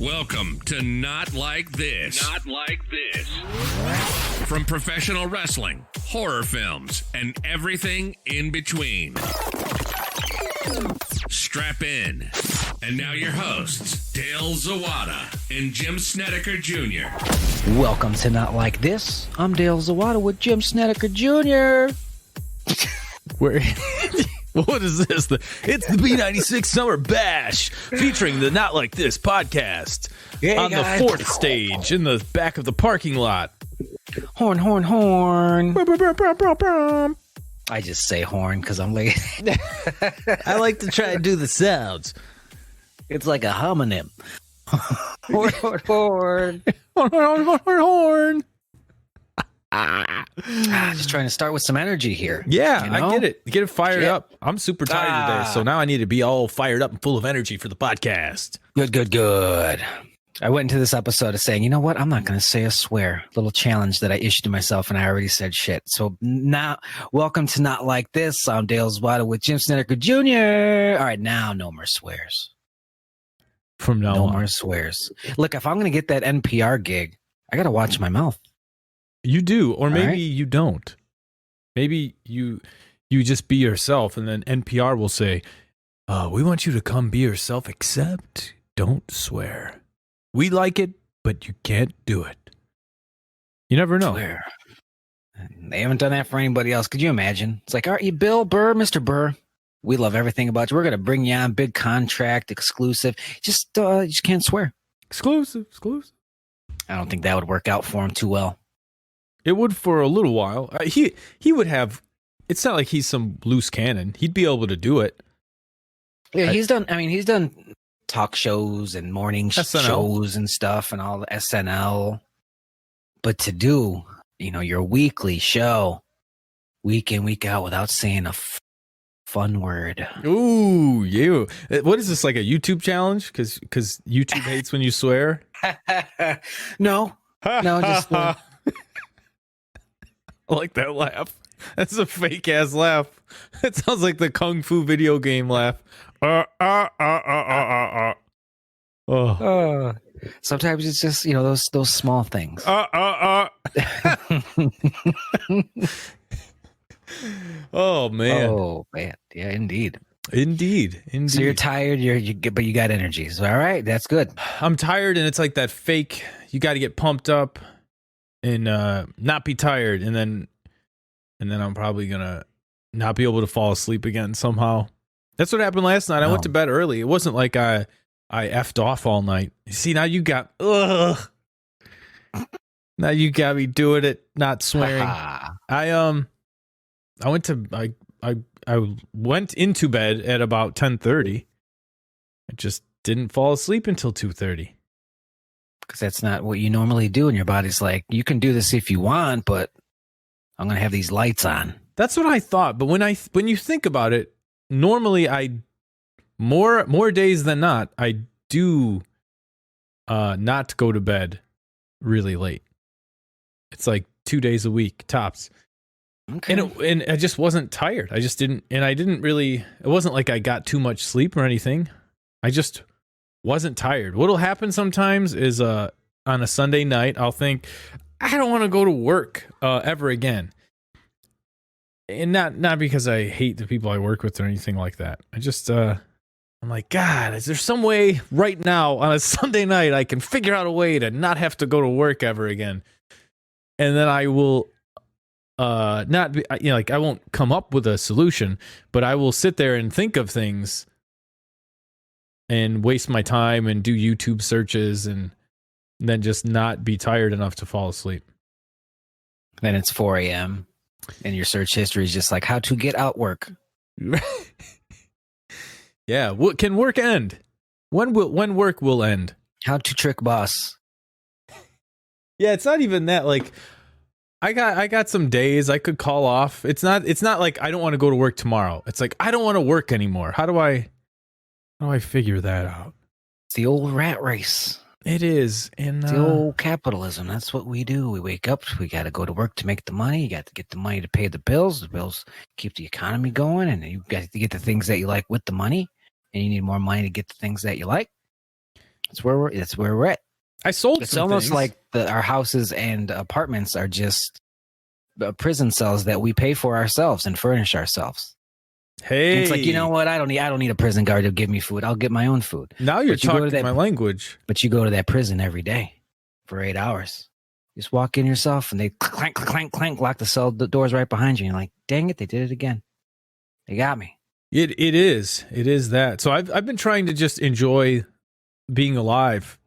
Welcome to Not Like This. Not Like This. From professional wrestling, horror films, and everything in between. Strap in. And now your hosts, Dale Zawada and Jim Snedeker Jr. Welcome to Not Like This. I'm Dale Zawada with Jim Snedeker Jr. What is this? It's the B96 Summer Bash featuring the Not Like This podcast on the fourth stage in the back of the parking lot. Horn, horn, horn. I just say horn because I'm late. I like to try and do the sounds. It's like a homonym. Horn, horn, horn. Horn, horn, horn, horn. Just trying to start with some energy here. Yeah, you know? I get it. Get it fired up. I'm super tired today, so now I need to be all fired up and full of energy for the podcast. Good. I went into this episode of saying, you know what? I'm not going to say a swear. Little challenge that I issued to myself, and I already said shit. So now, welcome to Not Like This. I'm Dale Zawada with Jim Snedeker Jr. All right, now no more swears. From now on. No more swears. Look, if I'm going to get that NPR gig, I got to watch my mouth. You do, or maybe you don't. Maybe you just be yourself, and then NPR will say, we want you to come be yourself, except don't swear. We like it, but you can't do it. You never know. Swear. They haven't done that for anybody else. Could you imagine? It's like, aren't you Bill Burr, Mr. Burr? We love everything about you. We're going to bring you on, big contract, exclusive. Just you just can't swear. Exclusive. I don't think that would work out for him too well. It would for a little while. He would have. It's not like he's some loose cannon. He'd be able to do it. Yeah, he's done. I mean, he's done talk shows and morning shows and stuff, and all the SNL. But to do, your weekly show, week in, week out, without saying a fun word. Ooh, you. What is this, like a YouTube challenge? Because YouTube hates when you swear. No, just. I like that laugh. That's a fake ass laugh. It sounds like the Kung Fu video game laugh. Oh. Sometimes it's just those small things. Oh man. Yeah, indeed. Indeed. So you're tired. But you got energy. So all right, that's good. I'm tired, and it's like that fake. You got to get pumped up and not be tired, and then I'm probably gonna not be able to fall asleep again somehow. That's what happened last night. I went to bed early. It wasn't like I effed off all night. See, now you got now you got me doing it, not swearing. I went into bed at about 10:30. I just didn't fall asleep until 2:30. Because that's not what you normally do, and your body's like, you can do this if you want, but I'm gonna have these lights on. That's what I thought, but when you think about it, normally more days than not, I do not go to bed really late. It's like 2 days a week tops. Okay. And I just wasn't tired. I just didn't, and I didn't really. It wasn't like I got too much sleep or anything. I just wasn't tired. What'll happen sometimes is on a Sunday night, I'll think, I don't want to go to work ever again. And not because I hate the people I work with or anything like that. I just I'm like, God, is there some way right now on a Sunday night I can figure out a way to not have to go to work ever again? And then I will not be, I won't come up with a solution, but I will sit there and think of things and waste my time and do YouTube searches and then just not be tired enough to fall asleep. Then it's 4 a.m. and your search history is just like how to get out work. Yeah. What can work end? When work will end? How to trick boss. Yeah, it's not even that. Like, I got some days I could call off. It's not like I don't want to go to work tomorrow. It's like I don't want to work anymore. How do I figure that out? It's the old rat race. It is. And the old capitalism. That's what we do. We wake up. We got to go to work to make the money. You got to get the money to pay the bills. The bills keep the economy going. And you got to get the things that you like with the money. And you need more money to get the things that you like. That's where we're at. I sold. It's almost like our houses and apartments are just prison cells that we pay for ourselves and furnish ourselves. Hey, it's like, you know what? I don't need a prison guard to give me food. I'll get my own food. Now you're talking my language. But you go to that prison every day for 8 hours. You just walk in yourself and they clank, clank, clank, lock the doors right behind you. And you're like, dang it, they did it again. They got me. It is that. So I've been trying to just enjoy being alive,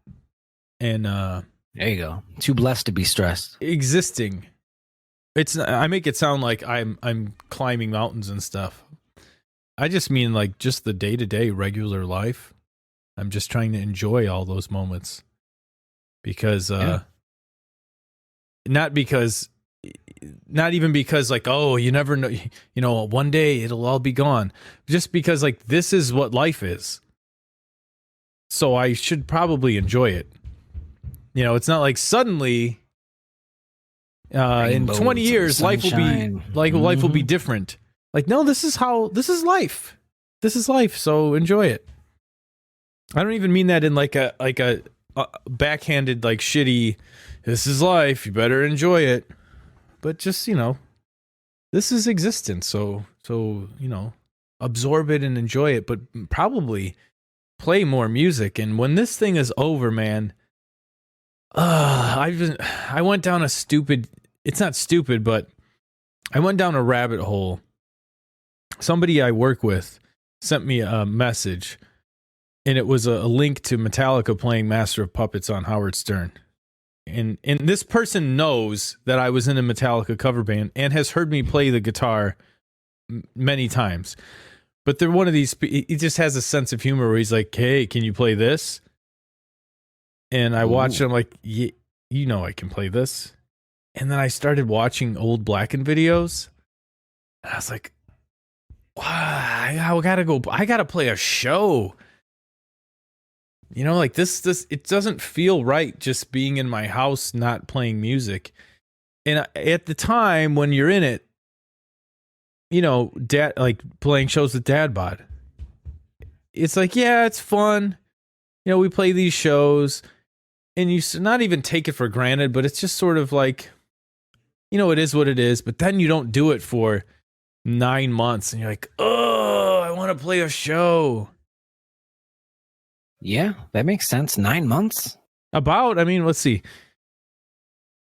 and there you go. Too blessed to be stressed. Existing. I make it sound like I'm climbing mountains and stuff. I just mean like just the day-to-day regular life. I'm just trying to enjoy all those moments because not even because like, oh, you never know, you know, one day it'll all be gone. Just because like this is what life is. So I should probably enjoy it. You know, it's not like suddenly in 20 years life will be like life will be different. Like, no, this is life. This is life, so enjoy it. I don't even mean that in like a backhanded, like shitty, this is life, you better enjoy it. But just, you know, this is existence, so you know, absorb it and enjoy it, but probably play more music. And when this thing is over, man, I went down a stupid, it's not stupid, but I went down a rabbit hole. Somebody I work with sent me a message, and it was a link to Metallica playing Master of Puppets on Howard Stern. And this person knows that I was in a Metallica cover band and has heard me play the guitar many times. But they're one of these, he just has a sense of humor where he's like, hey, can you play this? And I watched it, I'm like, yeah, you know I can play this. And then I started watching old Blackened videos. And I was like, wow, I gotta play a show. You know, like this, it doesn't feel right just being in my house, not playing music. And at the time when you're in it, you know, dad, like playing shows with Dad Bod, it's like, yeah, it's fun. You know, we play these shows and you not even take it for granted, but it's just sort of like, you know, it is what it is. But then you don't do it for 9 months and you're like, oh, I want to play a show. Yeah, that makes sense. 9 months? I mean, let's see.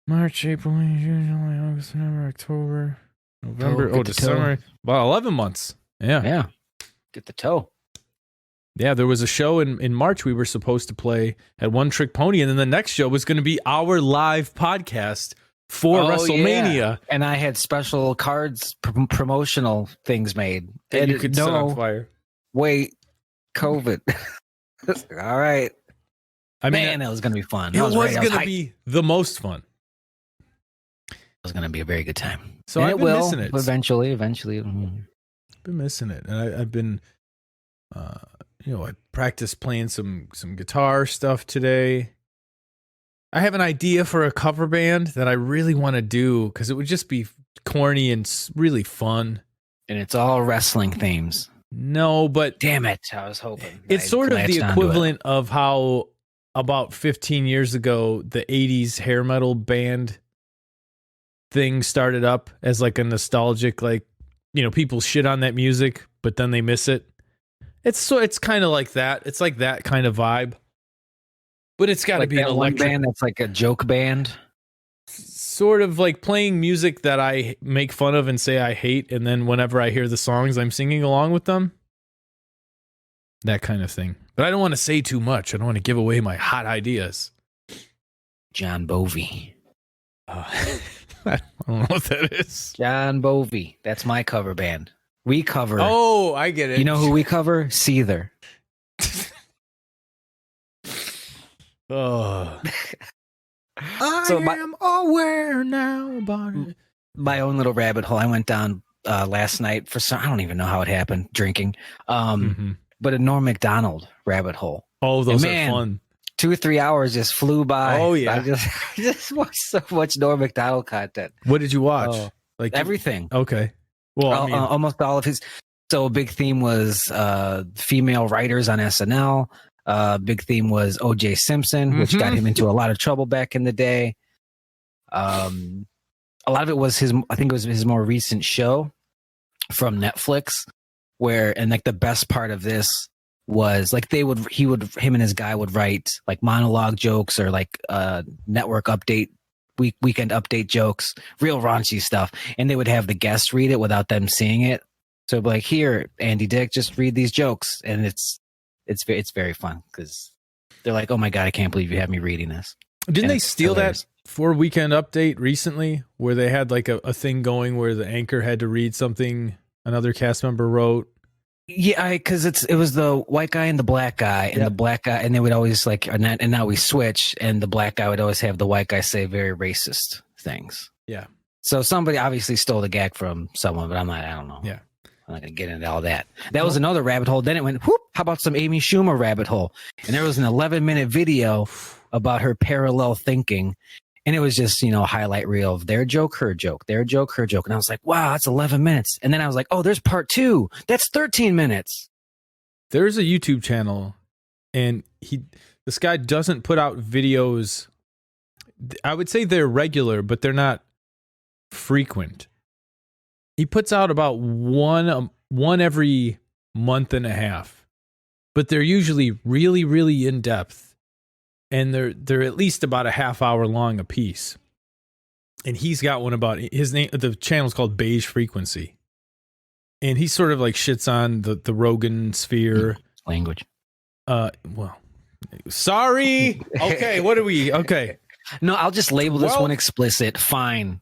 March, April, May, June, July, August, September, October, November, December. About 11 months. Yeah. Yeah. Get the toe. Yeah, there was a show in March we were supposed to play at One Trick Pony, and then the next show was going to be our live podcast for WrestleMania. Yeah. And I had special cards, promotional things made. And you could set on fire. Wait, COVID. All right. I mean, man, that was going to be fun. It was going to be the most fun. It was going to be a very good time. So I've been missing it. Eventually. I've been missing it. And I've been, you know, I practiced playing some guitar stuff today. I have an idea for a cover band that I really want to do because it would just be corny and really fun. And it's all wrestling themes. No, but damn it, I was hoping. It's sort of the equivalent of how about 15 years ago the 80s hair metal band thing started up as like a nostalgic, like, you know, people shit on that music, but then they miss it. It's kind of like that. It's like that kind of vibe. But it's got to be an electric band that's like a joke band. Sort of like playing music that I make fun of and say I hate, and then whenever I hear the songs, I'm singing along with them. That kind of thing. But I don't want to say too much. I don't want to give away my hot ideas. John Bovey. I don't know what that is. John Bovey. That's my cover band. We cover. Oh, I get it. You know who we cover? Seether. Oh. I am aware now about it. My own little rabbit hole. I went down last night for some. I don't even know how it happened. Drinking. But a Norm Macdonald rabbit hole. Oh, those are fun. 2 or 3 hours just flew by. Oh yeah. I just watched so much Norm Macdonald content. What did you watch? Like everything. Okay. Well, almost all of his. So a big theme was female writers on SNL. Big theme was O.J. Simpson, which got him into a lot of trouble back in the day. A lot of it was I think it was his more recent show from Netflix, and like the best part of this was like him and his guy would write like monologue jokes or like network update weekend update jokes, real raunchy stuff, and they would have the guests read it without them seeing it. So like, here, Andy Dick, just read these jokes, and it's very fun because they're like, oh my god, I can't believe you had me reading this. Didn't they steal hilarious. That for Weekend Update recently, where they had like a thing going where the anchor had to read something another cast member wrote? Yeah, because it was the white guy and the black guy, and the black guy, and they would always like, and now we switch, and the black guy would always have the white guy say very racist things. Yeah. So somebody obviously stole the gag from someone, but I don't know. Yeah. I'm not gonna get into all that. That was another rabbit hole. Then it went, whoop, how about some Amy Schumer rabbit hole? And there was an 11-minute video about her parallel thinking. And it was just, a highlight reel of their joke, her joke, their joke, her joke. And I was like, wow, that's 11 minutes. And then I was like, oh, there's part 2. That's 13 minutes. There's a YouTube channel, and this guy doesn't put out videos. I would say they're regular, but they're not frequent. He puts out about one every month and a half, but they're usually really, really in depth. And they're at least about a half hour long a piece. And he's got one about his name. The channel's called Beige Frequency, and he sort of like shits on the Rogan sphere language. Well, sorry. Okay, what are we? Okay, no, I'll just label this one explicit. Fine.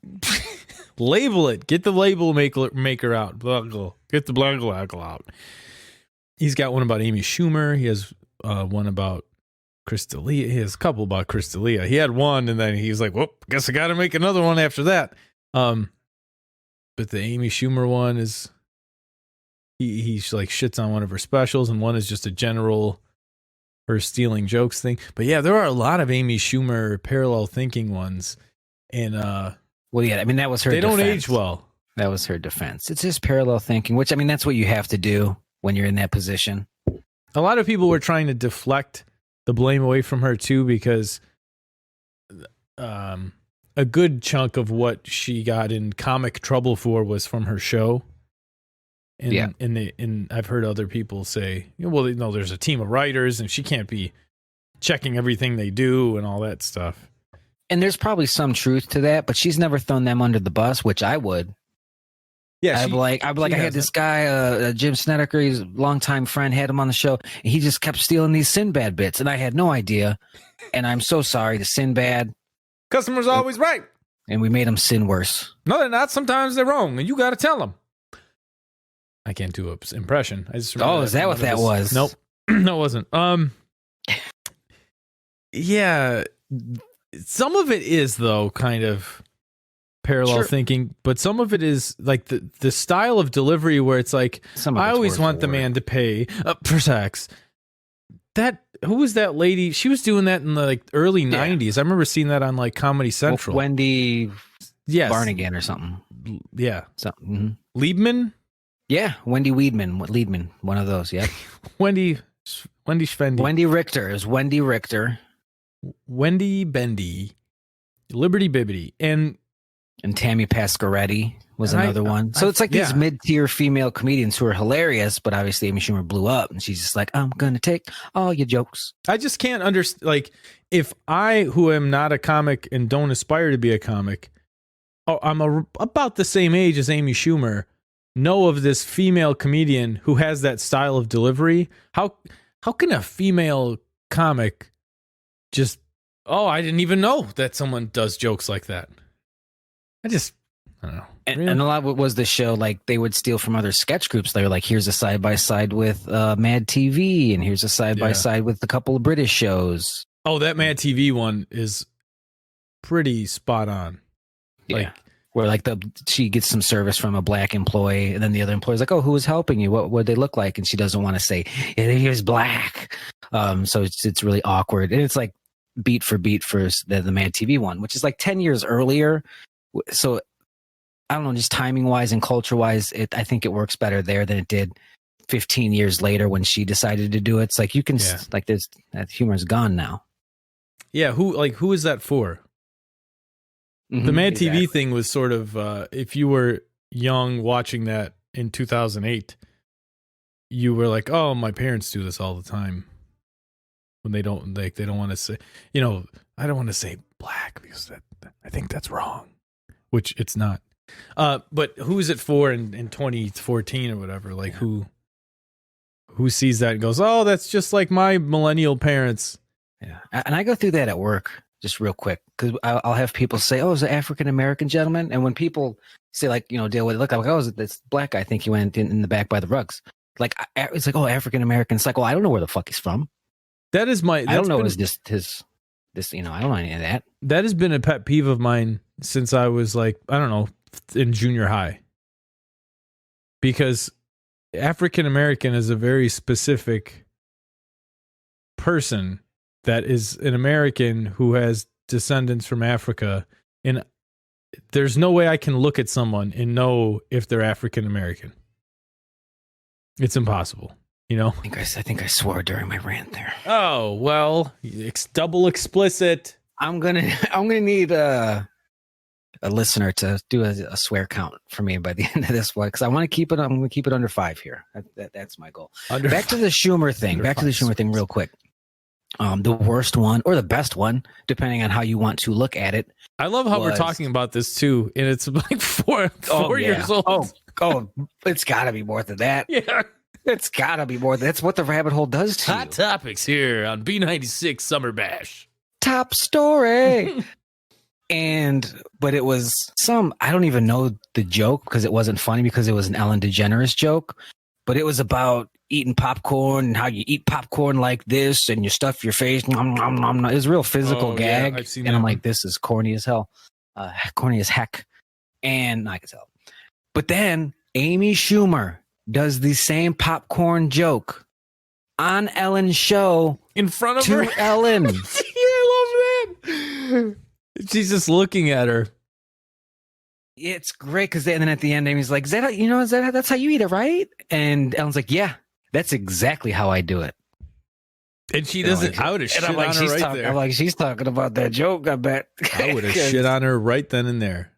Label it. Get the label maker out. Get the blangle out. He's got one about Amy Schumer. He has one about Chris D'Elia. He has a couple about Chris D'Elia. He had one, and then he was like, well, guess I got to make another one after that. But the Amy Schumer one is, he like shits on one of her specials, and one is just a general her stealing jokes thing. But yeah, there are a lot of Amy Schumer parallel thinking ones. And well, yeah, I mean, that was her defense. They don't age well. That was her defense. It's just parallel thinking, which, I mean, that's what you have to do when you're in that position. A lot of people were trying to deflect the blame away from her too, because a good chunk of what she got in comic trouble for was from her show. And and I've heard other people say, well, there's a team of writers and she can't be checking everything they do and all that stuff. And there's probably some truth to that, but she's never thrown them under the bus, which I would. Yeah, I'd be like, I had this guy, Jim Snedeker, he's a longtime friend, had him on the show, and he just kept stealing these Sinbad bits, and I had no idea. And I'm so sorry to Sinbad. Customer's always right. And we made him sin worse. No, they're not. Sometimes they're wrong, and you got to tell them. I can't do an impression. I just is that what that was? Nope. No, it wasn't. Yeah, some of it is, though, kind of parallel thinking, but some of it is like the style of delivery where it's like, I always want the man to pay for sex. Who was that lady? She was doing that in the like early 90s. I remember seeing that on like Comedy Central. Wendy Barnigan or something. Yeah. Something. Liebman? Yeah, Wendy Liebman, one of those, yeah. Wendy Schwendy. Wendy Richter. It was Wendy Richter. Wendy Bendy. Liberty Bibbity. And Tammy Pasquaretti was another one. So it's like these mid-tier female comedians who are hilarious, but obviously Amy Schumer blew up, and she's just like, I'm going to take all your jokes. I just can't understand. Like, if I, who am not a comic and don't aspire to be a comic, I'm about the same age as Amy Schumer, know of this female comedian who has that style of delivery, how can a female comic just, I didn't even know that someone does jokes like that? I don't know. And a lot of it was the show, like they would steal from other sketch groups. They were like, here's a side-by-side with Mad TV, and here's a side-by-side with a couple of British shows. Oh, that Mad TV one is pretty spot on. Yeah. Where like she gets some service from a black employee, and then the other employee's like, oh, who was helping you? What would they look like? And she doesn't want to say, he was black. So it's really awkward. And it's like beat for beat for the Mad TV one, which is like 10 years earlier. So I don't know, just timing wise and culture wise, I think it works better there than it did 15 years later when she decided to do it. It's like you can like this, that humor's gone now. Yeah, who is that for? The Mad TV thing was sort of if you were young watching that in 2008, you were like, "Oh, my parents do this all the time." When they don't want to say, I don't want to say black because I think that's wrong, which it's not. But who is it for in 2014 or whatever? Like who sees that and goes, "Oh, that's just like my millennial parents." Yeah, and I go through that at work just real quick because I'll have people say, "Oh, is an African American gentleman?" And when people say like, Dale, what it look like, "Oh, is it this black guy? I think he went in the back by the rugs." Like it's like, "Oh, African American." It's like, well, I don't know where the fuck he's from. That is I don't know his I don't know any of that. That has been a pet peeve of mine since I was like, I don't know, in junior high. Because African American is a very specific person that is an American who has descendants from Africa. And there's no way I can look at someone and know if they're African American. It's impossible. I think I swore during my rant there. Oh, well, double explicit. I'm gonna need a listener to do a swear count for me by the end of this one because I want to keep it. I'm going to keep it under 5 here. That's my goal. Back to the Schumer thing, real quick. The worst one or the best one, depending on how you want to look at it. I love how we're talking about this too, and it's like four years old. Oh, it's got to be more than that. Yeah. It's gotta be more. That's what the rabbit hole does to Hot topics here on B96 Summer Bash. Top story. But it was I don't even know the joke because it wasn't funny because it was an Ellen DeGeneres joke. But it was about eating popcorn and how you eat popcorn like this and you stuff your face. Nom, nom, nom, nom. It was a real physical gag. Yeah, I've seen and I'm like, this is corny as hell. Corny as heck. And I could tell. But then Amy Schumer does the same popcorn joke on Ellen's show in front of her. Ellen. Yeah, I love that. She's just looking at her. It's great because then at the end, Amy's like, that's how you eat it, right? And Ellen's like, yeah, that's exactly how I do it. And she doesn't. I would have shit on her right there. I'm like, she's talking about that joke, I bet. I would have shit on her right then and there.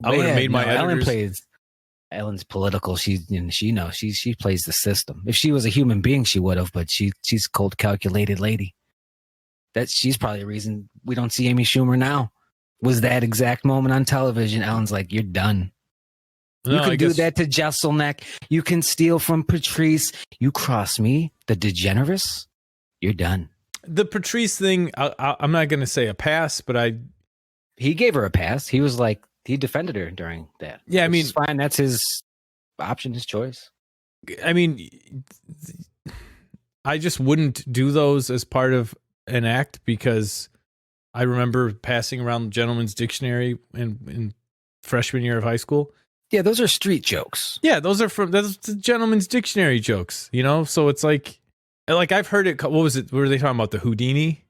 I would have made my editors. Ellen's political. She knows. She plays the system. If she was a human being, she would have. But she's a cold, calculated lady. She's probably the reason we don't see Amy Schumer now. Was that exact moment on television? Ellen's like, "You're done. You can do that to Jesselneck. You can steal from Patrice. You cross me, the DeGeneres. You're done." The Patrice thing. I'm not going to say a pass, but he gave her a pass. He was like. He defended her during that. Yeah, I mean, it's fine. That's his option, his choice. I mean, I just wouldn't do those as part of an act because I remember passing around the Gentleman's Dictionary in freshman year of high school. Yeah, those are street jokes. Yeah, those are the Gentleman's Dictionary jokes. So it's like I've heard it. What was it? What were they talking about? The Houdini?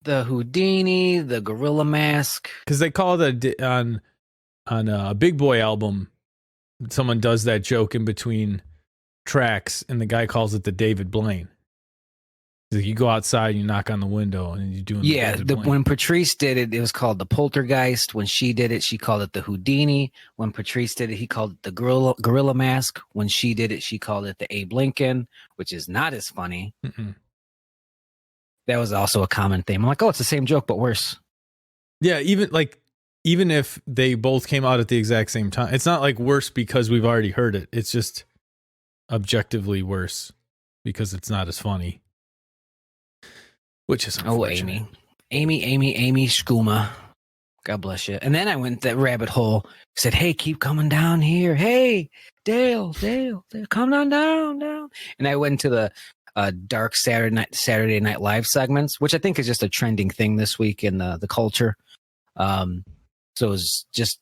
The Houdini, the Gorilla Mask. Because they call it on a Big Boy album, someone does that joke in between tracks, and the guy calls it the David Blaine. He's like, you go outside, you knock on the window, and you're doing when Patrice did it, it was called the Poltergeist. When she did it, she called it the Houdini. When Patrice did it, he called it the Gorilla Mask. When she did it, she called it the Abe Lincoln, which is not as funny. Mm-mm. That was also a common theme. I'm like, oh, it's the same joke, but worse. Yeah, even if they both came out at the exact same time, it's not like worse because we've already heard it. It's just objectively worse because it's not as funny. Which is unfortunate. Amy Schumer. God bless you. And then I went that rabbit hole, said, hey, keep coming down here. Hey, Dale, come on down. And I went to the dark Saturday Night Live segments, which I think is just a trending thing this week in the culture. So it was just,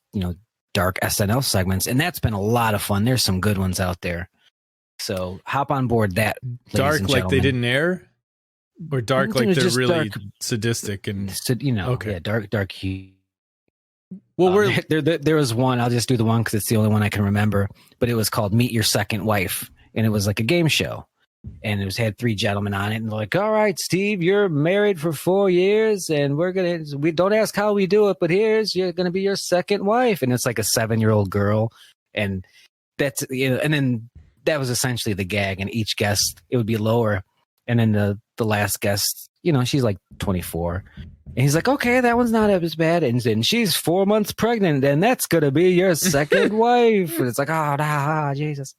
dark SNL segments, and that's been a lot of fun. There's some good ones out there. So hop on board that. Dark like they didn't air? Or dark like they're really dark, sadistic and... Okay. Yeah, dark. Well, there was one, I'll just do the one because it's the only one I can remember, but it was called Meet Your Second Wife. and it was like a game show. And it had 3 gentlemen on it, and they're like, "All right, Steve, you're married for 4 years, and we don't ask how we do it, but you're gonna be your second wife." And it's like a 7-year-old girl, and that's and then that was essentially the gag. And each guest, it would be lower, and then the last guest, she's like 24, and he's like, "Okay, that one's not as bad," and then she's 4 months pregnant, and that's gonna be your second wife, and it's like, oh, Jesus.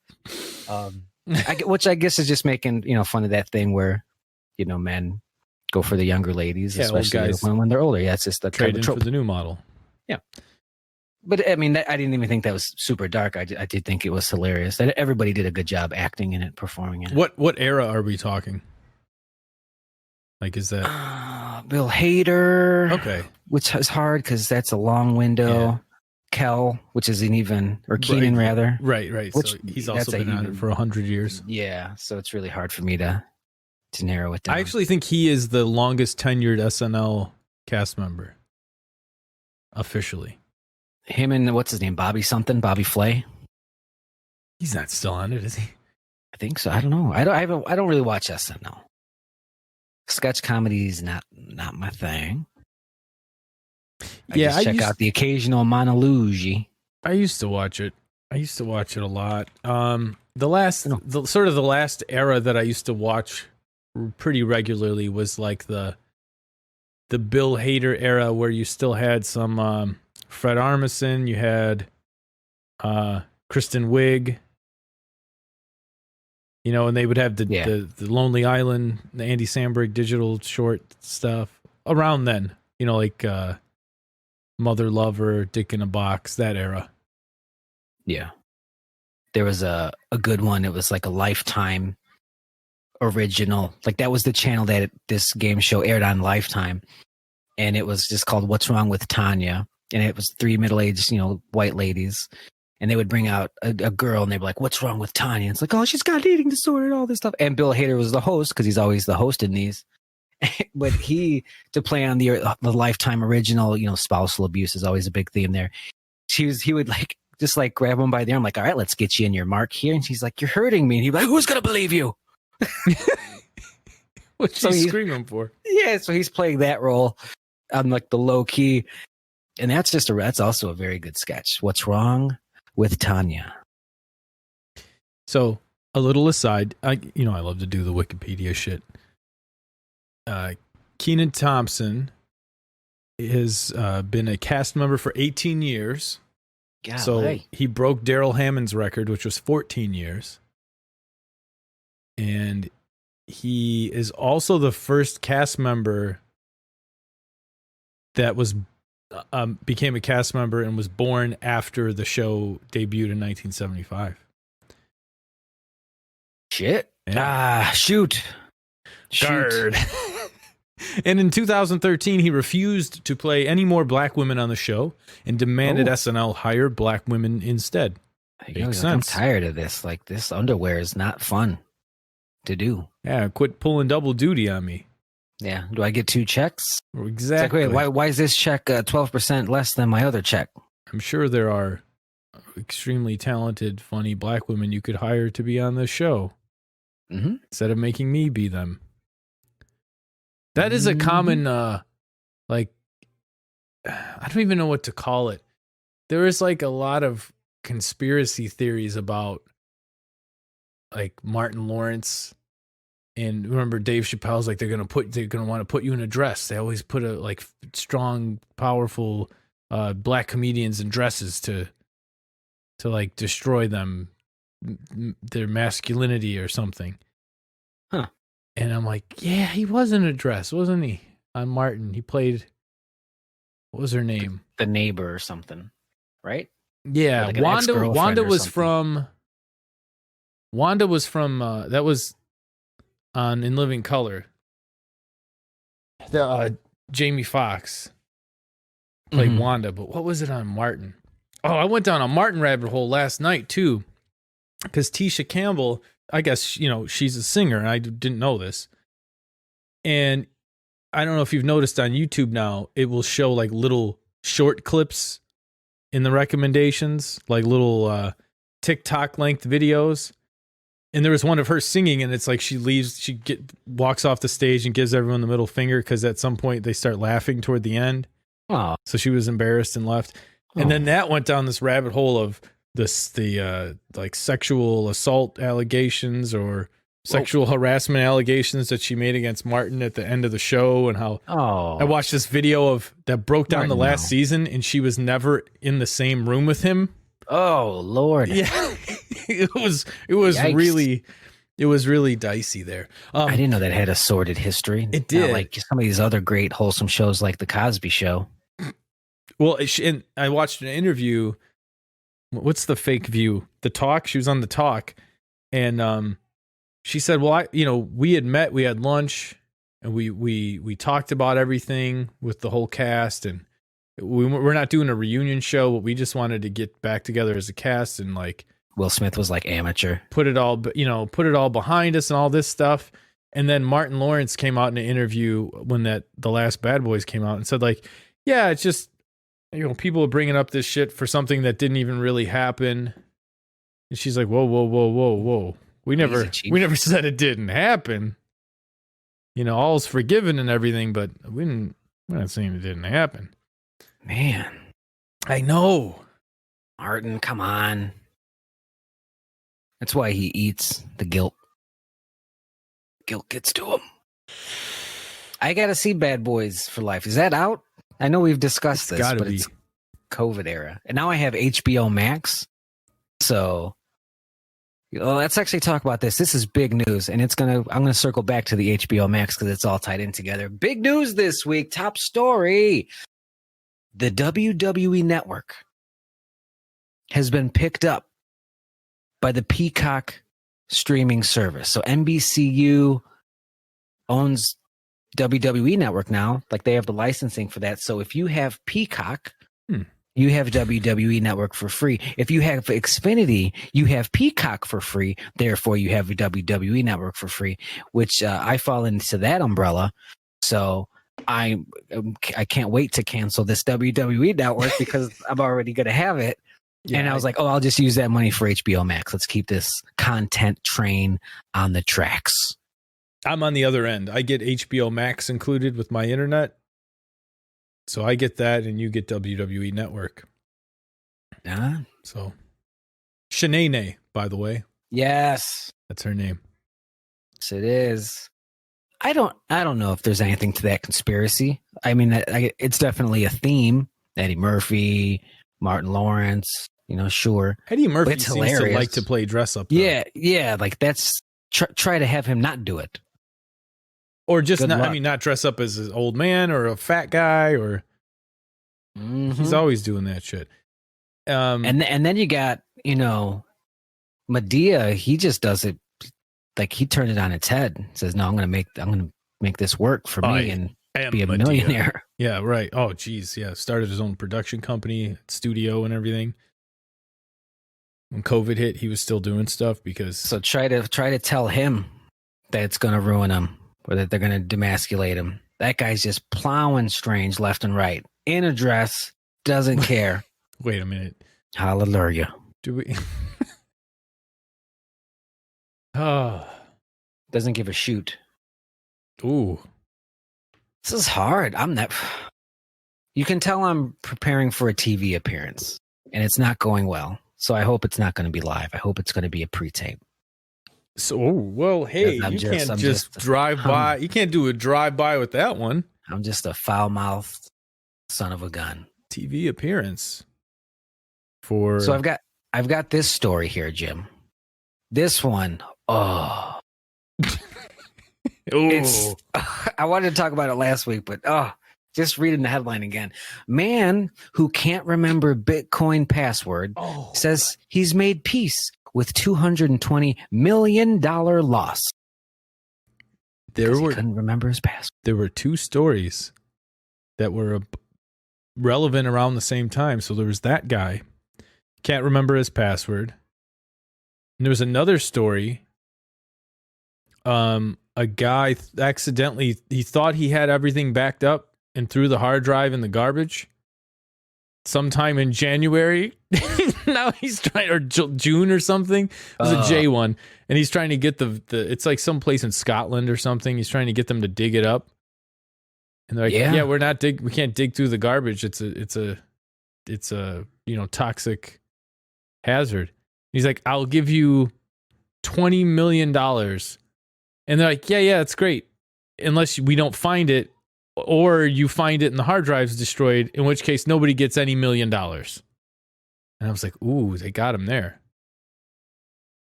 Which I guess is just making fun of that thing where men go for the younger ladies, especially when they're older. Yeah, it's just the trade in for the new model. Yeah, but I mean, I didn't even think that was super dark. I did think it was hilarious. Everybody did a good job acting in it, performing in it. What era are we talking? Like, is that Bill Hader? Okay, which is hard because that's a long window. Yeah. Kel, which isn't even, or Keenan rather. Right. Which, so he's also been on it for 100 years. Yeah, so it's really hard for me to narrow it down. I actually think he is the longest tenured SNL cast member. Officially. Him and, what's his name, Bobby Flay? He's not still on it, is he? I think so. I don't know. I don't really watch SNL. Sketch comedy is not my thing. I check out the occasional monologue. I used to watch it. a lot. The last era that I used to watch pretty regularly was like the Bill Hader era, where you still had some Fred Armisen, you had Kristen Wiig, and they would have the Lonely Island, the Andy Samberg digital short stuff around then, like Mother Lover, Dick in a Box, that era. Yeah. There was a good one. It was like a Lifetime original. Like, that was the channel that this game show aired on, Lifetime. And it was just called What's Wrong with Tanya. And it was 3 middle-aged, white ladies. And they would bring out a girl, and they'd be like, "What's wrong with Tanya?" And it's like, "Oh, she's got an eating disorder," and all this stuff. And Bill Hader was the host, because he's always the host in these. But to play on the Lifetime original, spousal abuse is always a big theme there. He would just grab him by the arm, like, "All right, let's get you in your mark here." And she's like, "You're hurting me." And he'd be like, "Who's going to believe you?" What's she screaming for? Yeah. So he's playing that role on the low key. And that's also a very good sketch. What's wrong with Tanya? So, a little aside, I love to do the Wikipedia shit. Kenan Thompson has been a cast member for 18 years. Golly. So he broke Daryl Hammond's record, which was 14 years. And he is also the first cast member that became a cast member and was born after the show debuted in 1975. Shit. Yeah. Shoot. Guard. And in 2013, he refused to play any more black women on the show and demanded SNL hire black women instead. Makes sense. I'm tired of this. This underwear is not fun to do. Yeah, quit pulling double duty on me. Yeah. Do I get 2 checks? Exactly. Wait, why is this check 12% less than my other check? I'm sure there are extremely talented, funny black women you could hire to be on this show instead of making me be them. That is a common, I don't even know what to call it. There is a lot of conspiracy theories about Martin Lawrence. And remember, Dave Chappelle's they're gonna want to put you in a dress. They always put a strong, powerful black comedians in dresses to destroy them, their masculinity or something. Huh. And I'm like, yeah, he was in a dress, wasn't he? On Martin, he played. What was her name? The neighbor or something, right? Yeah, Wanda was from. Wanda was from. That was on In Living Color. Jamie Foxx played Wanda, but what was it on Martin? Oh, I went down a Martin rabbit hole last night too, because Tisha Campbell, I guess, she's a singer, and I didn't know this. And I don't know if you've noticed on YouTube now, it will show little short clips in the recommendations, little TikTok length videos. And there was one of her singing, and it's like she leaves, walks off the stage and gives everyone the middle finger because at some point they start laughing toward the end. Oh. So she was embarrassed and left. And then that went down this rabbit hole of the like sexual assault allegations or sexual harassment allegations that she made against Martin at the end of the show, and how I watched this video that broke down the last season, and she was never in the same room with him. Oh Lord. Yeah. it was really dicey there. I didn't know that had a sordid history. It did. Not like some of these other great wholesome shows like The Cosby Show. Well, and I watched an interview. What's the fake view? The Talk. She was on The Talk, and she said, "Well, we had met, we had lunch, and we talked about everything with the whole cast, and we're not doing a reunion show, but we just wanted to get back together as a cast and like." Will Smith was like amateur. Put it all behind us and all this stuff. And then Martin Lawrence came out in an interview when the last Bad Boys came out and said like, yeah, it's just, people are bringing up this shit for something that didn't even really happen. And she's like, whoa. We never said it didn't happen. All's forgiven and everything, but we're not saying it didn't happen. Man. I know. Martin, come on. That's why he eats the guilt. Guilt gets to him. I gotta see Bad Boys for Life. Is that out? I know we've discussed this, but it's COVID era. And now I have HBO Max. So let's actually talk about this. This is big news, and I'm gonna circle back to the HBO Max because it's all tied in together. Big news this week, top story. The WWE Network has been picked up by the Peacock streaming service. So NBCU owns WWE Network now. Like they have the licensing for that. So if you have Peacock, you have WWE Network for free. If you have Xfinity, you have Peacock for free. Therefore, you have a WWE Network for free, which I fall into that umbrella. So I can't wait to cancel this WWE Network because I'm already going to have it. Yeah, and I was like, I'll just use that money for HBO Max. Let's keep this content train on the tracks. I'm on the other end. I get HBO Max included with my internet. So I get that, and you get WWE Network. Yeah. So, Shanae, by the way. Yes. That's her name. Yes, it is. I don't know if there's anything to that conspiracy. I mean, it's definitely a theme. Eddie Murphy, Martin Lawrence. Sure. Eddie Murphy seems to like to play dress up. Though. Yeah. Like that's try to have him not do it, or just not dress up as an old man or a fat guy, or he's always doing that shit. And then you got Medea. He just does it like he turned it on its head. Says, "No, I'm gonna make this work for me and be a millionaire." Yeah, right. Oh, geez, yeah. Started his own production company, studio, and everything. When COVID hit, he was still doing stuff because. So try to tell him that it's going to ruin him or that they're going to demasculate him. That guy's just plowing Strange left and right in a dress, doesn't care. Wait a minute. Hallelujah. Do we? Oh. Doesn't give a shoot. Ooh. This is hard. You can tell I'm preparing for a TV appearance, and it's not going well. So I hope it's not going to be live. I hope it's going to be a pre-tape. So, well, hey, you can't just drive by. You can't do a drive-by with that one. I'm just a foul-mouthed son of a gun. TV appearance. So I've got this story here, Jim. This one, I wanted to talk about it last week, but just reading the headline again. Man who can't remember Bitcoin password says he's made peace with $220 million loss. He couldn't remember his password. There were two stories that were relevant around the same time. So there was that guy, can't remember his password. And there was another story. A guy accidentally, he thought he had everything backed up and threw the hard drive in the garbage sometime in January. Now he's trying, or June or something. It was a J one, and he's trying to get the. It's like someplace in Scotland or something. He's trying to get them to dig it up, and they're like, "Yeah, we can't dig through the garbage. It's a toxic hazard." He's like, "I'll give you $20 million," and they're like, "Yeah, it's great, unless we don't find it, or you find it and the hard drive's destroyed, in which case nobody gets any $1 million." And I was like, "Ooh, they got him there."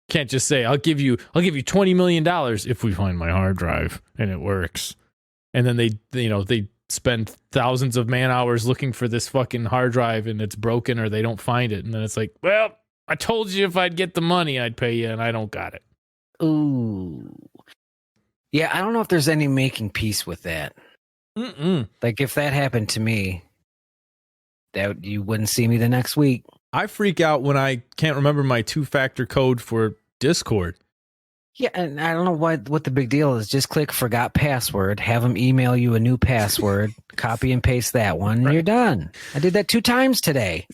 Can't just say, I'll give you $20 million if we find my hard drive and it works. And then they spend thousands of man hours looking for this fucking hard drive and it's broken or they don't find it. And then it's like, well, I told you if I'd get the money, I'd pay you, and I don't got it. Ooh. Yeah, I don't know if there's any making peace with that. Like, if that happened to me, that you wouldn't see me the next week. I freak out when I can't remember my 2-factor code for Discord. Yeah, and I don't know what the big deal is. Just click forgot password, have them email you a new password, copy and paste that one, and you're done. I did that 2 times today.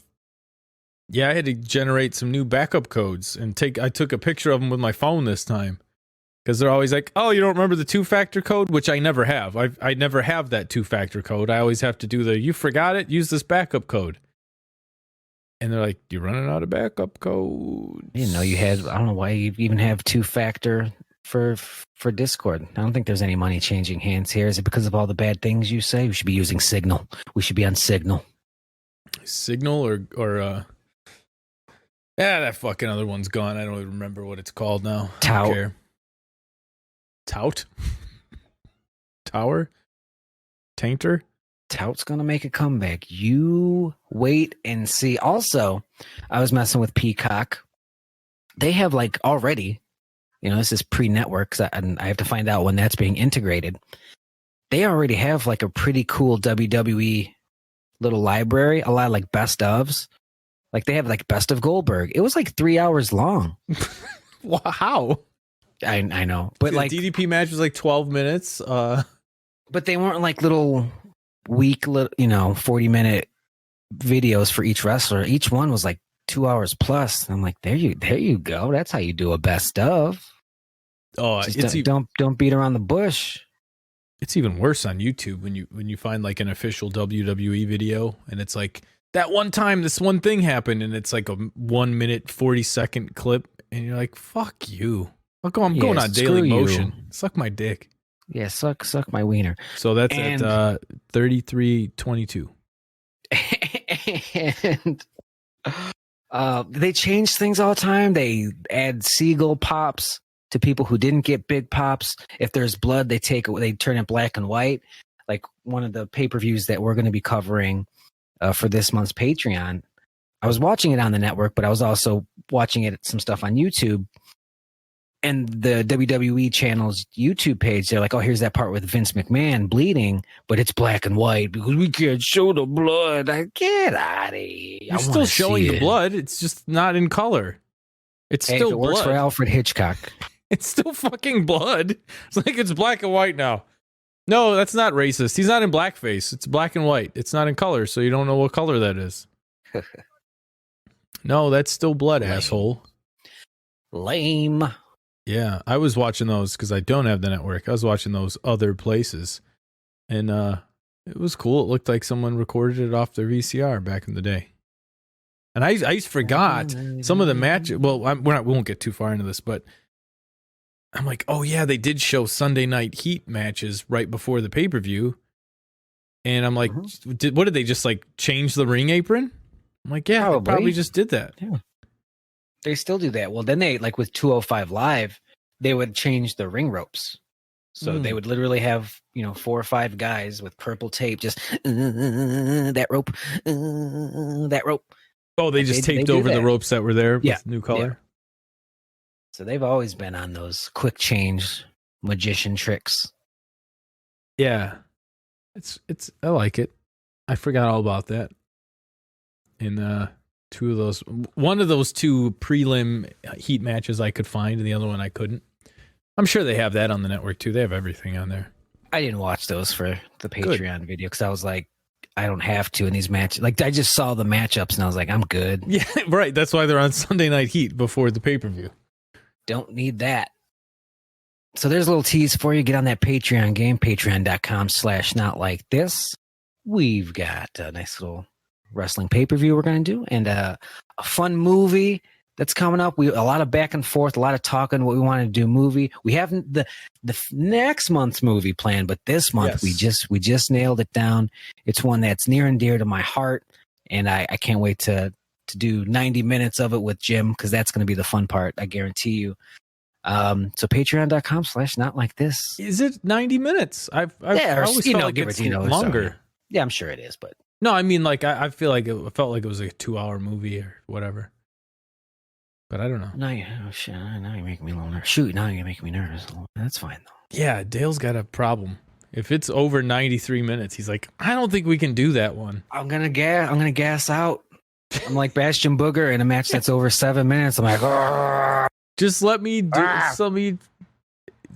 Yeah, I had to generate some new backup codes and I took a picture of them with my phone this time. Because they're always like, "Oh, you don't remember the 2-factor code?" Which I never have. I never have that 2-factor code. I always have to do you forgot it, use this backup code. And they're like, "You're running out of backup codes." You know, I don't know why you even have 2-factor for Discord. I don't think there's any money changing hands here. Is it because of all the bad things you say? We should be using Signal. We should be on Signal. Signal or that fucking other one's gone. I don't even remember what it's called now. Tout. Tout? Tower? Tainter? Tout's gonna make a comeback. You wait and see. Also, I was messing with Peacock. They have already, this is pre-network, and I have to find out when that's being integrated. They already have a pretty cool WWE little library, a lot of best ofs. They have best of Goldberg. It was 3 hours long. How? I know, but the DDP match was 12 minutes. But they weren't little 40-minute videos for each wrestler. Each one was 2 hours plus. I'm like, there you go. That's how you do a best of. Oh, don't beat around the bush. It's even worse on YouTube when you find an official WWE video and it's that one time this one thing happened and it's a 1 minute 40-second clip and you're like, fuck you. I'm going on Daily Motion. Suck my dick. Yeah, suck my wiener. So that's at 33:22. And they change things all the time. They add seagull pops to people who didn't get big pops. If there's blood, they turn it black and white. One of the pay-per-views that we're going to be covering for this month's Patreon. I was watching it on the network, but I was also watching some stuff on YouTube. And the WWE channel's YouTube page, they're like, "Oh, here's that part with Vince McMahon bleeding, but it's black and white because we can't show the blood." Get out of here. You're still showing the blood. It's just not in color. It's still if it blood. Works for Alfred Hitchcock. It's still fucking blood. It's it's black and white now. No, that's not racist. He's not in blackface. It's black and white. It's not in color, so you don't know what color that is. No, that's still blood, asshole. Lame. Yeah, I was watching those because I don't have the network. I was watching those other places, and it was cool. It looked like someone recorded it off their VCR back in the day. And I forgot some of the matches. Well, we won't get too far into this, but I'm like, oh yeah, they did show Sunday Night Heat matches right before the pay-per-view, and I'm like, what did they just change the ring apron? I'm like, yeah, they probably just did that. Yeah. They still do that. Well, then they with 205 Live, they would change the ring ropes. So they would literally have 4 or 5 guys with purple tape, just that rope, that rope. Oh, they just taped over the ropes that were there with new color. Yeah. So they've always been on those quick change magician tricks. Yeah, it's I like it. I forgot all about that. In one of those 2 prelim Heat matches I could find, and the other one I couldn't. I'm sure they have that on the network too. They have everything on there. I didn't watch those for the Patreon video because I was like, I don't have to in these matches. Like, I just saw the matchups and I was like, I'm good. Yeah, right. That's why they're on Sunday Night Heat before the pay-per-view. Don't need that. So there's a little tease for you. Get on that Patreon game, patreon.com/notlikethis. We've got a nice little wrestling pay-per-view we're going to do, and a fun movie that's coming up. A lot of back and forth, a lot of talking what we want to do movie. We haven't the next month's movie planned, but this month we just nailed it down. It's one that's near and dear to my heart, and I can't wait to do 90 minutes of it with Jim, because that's going to be the fun part, I guarantee you. So patreon.com/notlikethis. Is it 90 minutes? I've always felt like it's longer. So, yeah, I'm sure it is, but no, I mean, like, I feel like it felt like it was like a 2-hour movie or whatever. But I don't know. Now you're making me a little nervous. Shoot, now you're making me nervous. That's fine, though. Yeah, Dale's got a problem. If it's over 93 minutes, he's like, I don't think we can do that one. I'm gonna gas out. I'm like Bastion Booger in a match that's over 7 minutes. I'm like, "Argh." Just let me do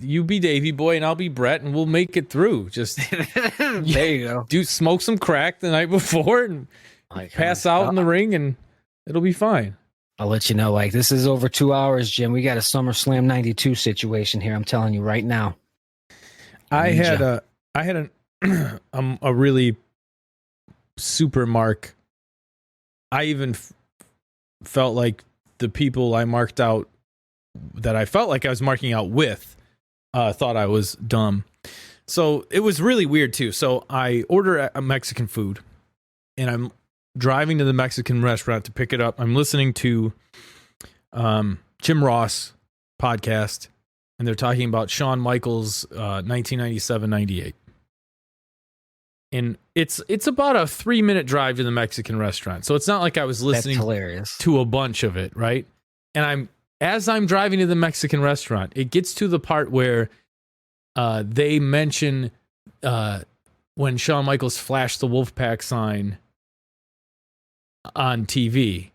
you be Davey Boy and I'll be Brett, and we'll make it through. Just there you go. Smoke some crack the night before and pass out in the ring, and it'll be fine. I'll let you know. Like, this is over 2 hours, Jim. We got a SummerSlam 92 situation here. I'm telling you right now. I had a really super mark. I even felt like the people I marked out, that I felt like I was marking out with, thought I was dumb. So it was really weird too. So I order a Mexican food, and I'm driving to the Mexican restaurant to pick it up. I'm listening to Jim Ross podcast, and they're talking about Shawn Michaels 1997-98. And it's about a 3-minute drive to the Mexican restaurant. So it's not like I was listening to a bunch of it, right? And as I'm driving to the Mexican restaurant, it gets to the part where they mention when Shawn Michaels flashed the Wolfpack sign on TV.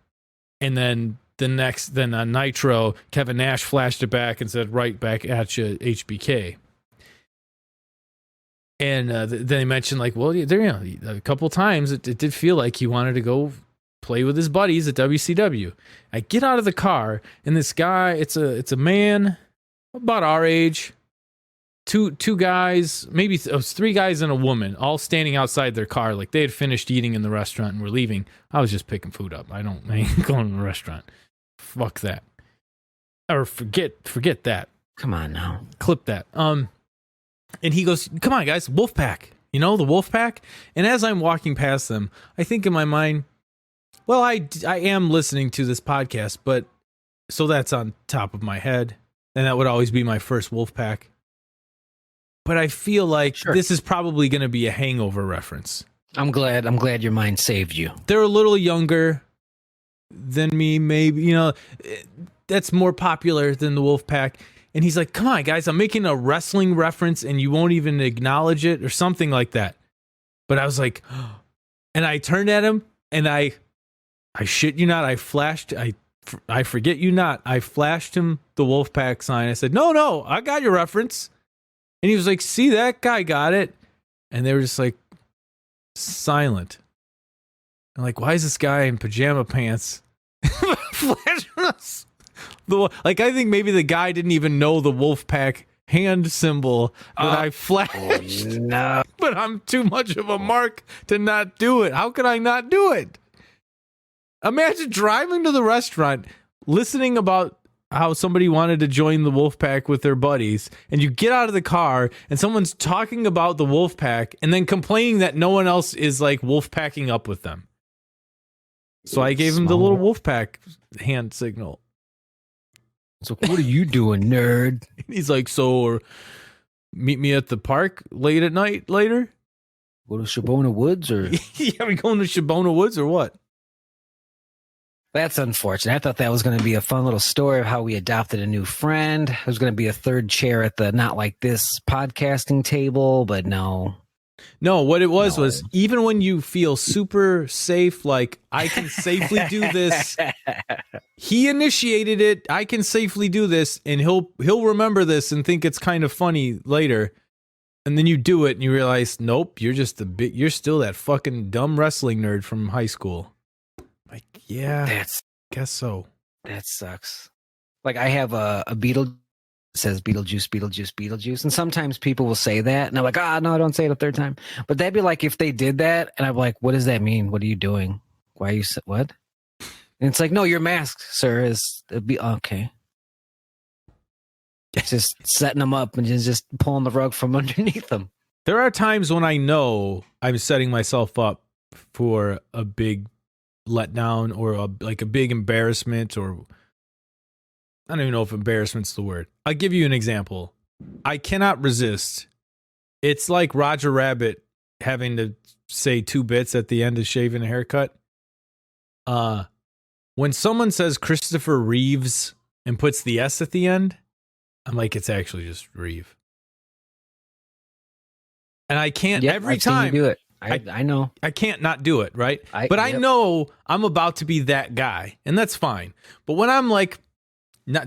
And then on Nitro, Kevin Nash flashed it back and said, right back at you, HBK. And they mentioned, like, well, there, a couple times it did feel like he wanted to go play with his buddies at WCW. I get out of the car, and this guy, it's a man about our age, two guys, maybe it was 3 guys and a woman, all standing outside their car, like they had finished eating in the restaurant and were leaving. I was just picking food up. I ain't going to the restaurant. Fuck that. Or forget that. Come on now. Clip that. And he goes, come on, guys, Wolfpack. You know, the Wolfpack? And as I'm walking past them, I think in my mind, well, I am listening to this podcast, but so that's on top of my head, and that would always be my first Wolfpack. But I feel like this is probably going to be a Hangover reference. I'm glad your mind saved you. They're a little younger than me, maybe, you know, that's more popular than the Wolfpack. And he's like, come on, guys, I'm making a wrestling reference and you won't even acknowledge it, or something like that. But I was like, and I turned at him, and I shit you not, I forget you not, I flashed him the Wolfpack sign. I said, no, I got your reference. And he was like, see, that guy got it. And they were just like silent. I'm like, why is this guy in pajama pants flashing us? Like, I think maybe the guy didn't even know the Wolfpack hand symbol that I flashed. Oh, no. But I'm too much of a mark to not do it. How could I not do it? Imagine driving to the restaurant, listening about how somebody wanted to join the Wolfpack with their buddies, and you get out of the car and someone's talking about the Wolfpack and then complaining that no one else is like Wolfpacking up with them. So I gave him the little Wolfpack hand signal. So what are you doing, nerd? He's like, so meet me at the park late at night later? Go to Shabona Woods, or? Yeah, we going to Shabona Woods or what? That's unfortunate. I thought that was going to be a fun little story of how we adopted a new friend. There was going to be a third chair at the Not Like This podcasting table, but no. No, what it was even when you feel super safe, like I can safely do this, he initiated it. I can safely do this, and he'll remember this and think it's kind of funny later. And then you do it and you realize, nope, you're still that fucking dumb wrestling nerd from high school. Like, yeah, guess so. That sucks. Like I have a Beetle says Beetlejuice, Beetlejuice, Beetlejuice. And sometimes people will say that and I'm like, no, don't say it a third time. But that'd be like if they did that and I'm like, what does that mean? What are you doing? Why are you, what? And it's like, no, your mask, sir, is okay. It's just setting them up and just pulling the rug from underneath them. There are times when I know I'm setting myself up for a big letdown or a big embarrassment, or I don't even know if embarrassment's the word. I'll give you an example. I cannot resist. It's like Roger Rabbit having to say 2 bits at the end of shaving a haircut. When someone says Christopher Reeves and puts the S at the end, I'm like, it's actually just Reeve. And I can't every time you do it. I know. I can't not do it, right? I know I'm about to be that guy, and that's fine. But when I'm like,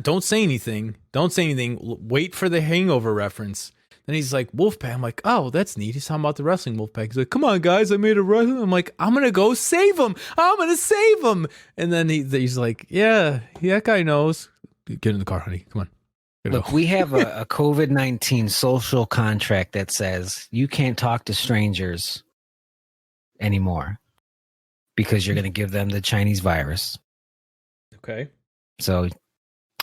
don't say anything. Wait for the Hangover reference. Then he's like, Wolfpack. I'm like, oh, that's neat. He's talking about the wrestling Wolfpack. He's like, come on, guys, I made a wrestling. I'm like, I'm going to go save him. And then he's like, yeah, that guy knows. Get in the car, honey. Come on. Look, we have a COVID-19 social contract that says you can't talk to strangers anymore because you're going to give them the Chinese virus. Okay. So,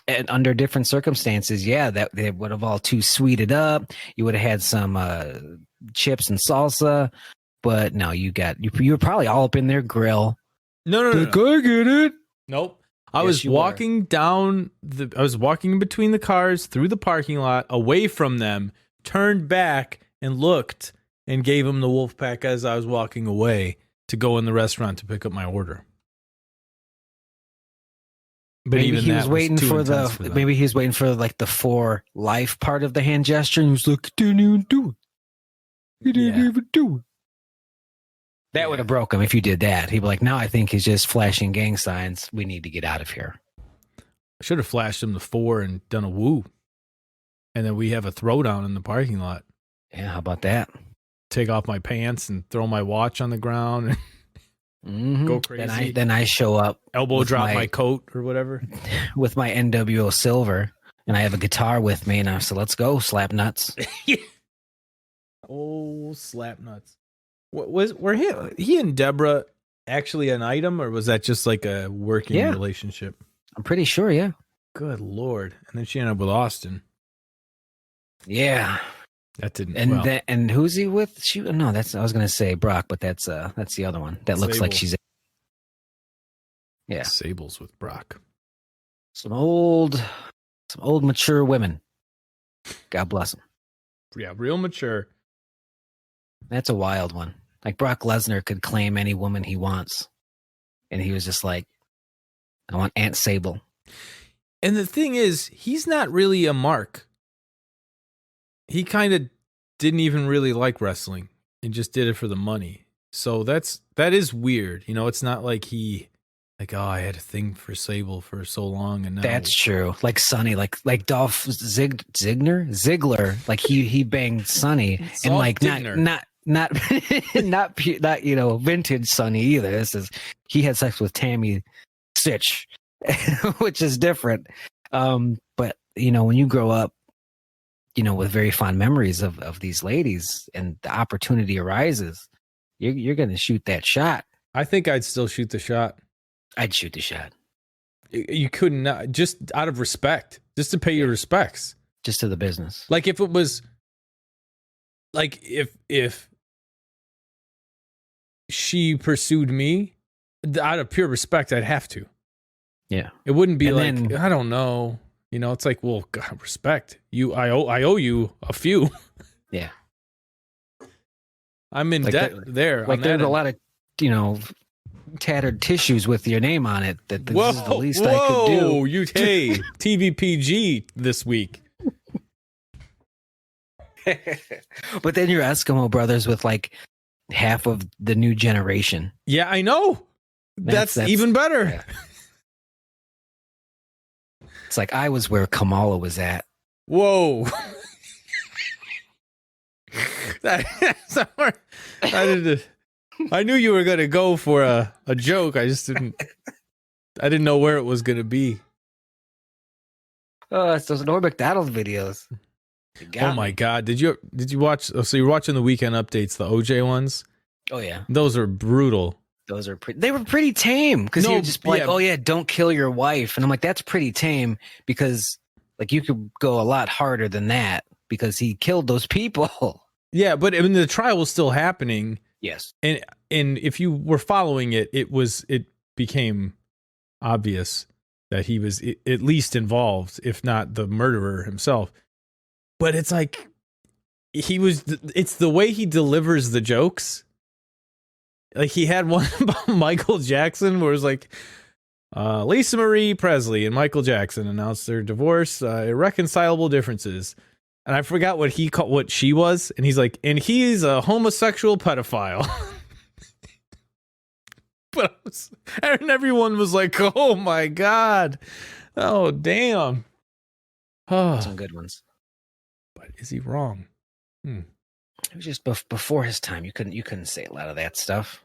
and under different circumstances, that they would have all too sweeted up. You would have had some chips and salsa, but no, you were probably all up in their grill. No. I get it. Nope. I was walking in between the cars through the parking lot, away from them, turned back and looked and gave him the Wolfpack as I was walking away to go in the restaurant to pick up my order. But maybe even he was waiting for maybe he was waiting for like the for life part of the hand gesture, and he was like, didn't even do it. He didn't even do it. That would have broke him if you did that. He'd be like, now I think he's just flashing gang signs. We need to get out of here. I should have flashed him the 4 and done a woo. And then we have a throwdown in the parking lot. Yeah, how about that? Take off my pants and throw my watch on the ground and go crazy. Then I show up. Elbow drop my coat or whatever. With my NWO silver. And I have a guitar with me. And I said, let's go, slap nuts. Oh, slap nuts. Were he and Deborah actually an item, or was that just like a working relationship? I'm pretty sure, yeah. Good Lord. And then she ended up with Austin. Yeah. That didn't and who's he with? I was gonna say Brock, but that's the other one. That looks like she's Sable's with Brock. Some old mature women. God bless them. Yeah, real mature. That's a wild one. Like Brock Lesnar could claim any woman he wants. And he was just like, I want Aunt Sable. And the thing is, he's not really a mark. He kind of didn't even really like wrestling and just did it for the money. So that is weird. You know, it's not like I had a thing for Sable for so long, and now that's true. Like Sonny, like Dolph Ziggler, like he banged Sonny, and like not vintage Sonny either. He had sex with Tammy Stitch, which is different. But when you grow up, with very fond memories of these ladies, and the opportunity arises, you're going to shoot that shot. I think I'd still shoot the shot. I'd shoot the shot. You couldn't, just out of respect, just to pay your respects, just to the business. Like if it was, like if she pursued me, out of pure respect, I'd have to. Yeah, it wouldn't be I don't know. It's like, well, God, respect you. I owe you a few. Yeah, I'm in debt there. Like there's a lot of tattered tissues with your name on it. This is the least I could do. Hey, TVPG this week. But then you're Eskimo brothers with like half of the new generation. Yeah, I know. That's even better. Yeah. It's like I was where Kamala was at. Whoa. I knew you were gonna go for a joke. I just didn't. I didn't know where it was gonna be. Oh, it's those Norm Macdonald videos. Oh my God! Did you watch? Oh, so you're watching the weekend updates, the OJ ones? Oh yeah, those are brutal. Those are they were pretty tame because he would just be like, oh yeah, don't kill your wife, and I'm like, that's pretty tame because like you could go a lot harder than that because he killed those people. Yeah, but I mean the trial was still happening. Yes, and if you were following it, it became obvious that he was at least involved, if not the murderer himself. But it's like it's the way he delivers the jokes. Like he had one about Michael Jackson where it was like, Lisa Marie Presley and Michael Jackson announced their divorce, irreconcilable differences. And I forgot what she was. And he's like, and he's a homosexual pedophile. And everyone was like, oh my God. Oh, damn. Oh. Some good ones. But is he wrong? It was just before his time. You couldn't say a lot of that stuff.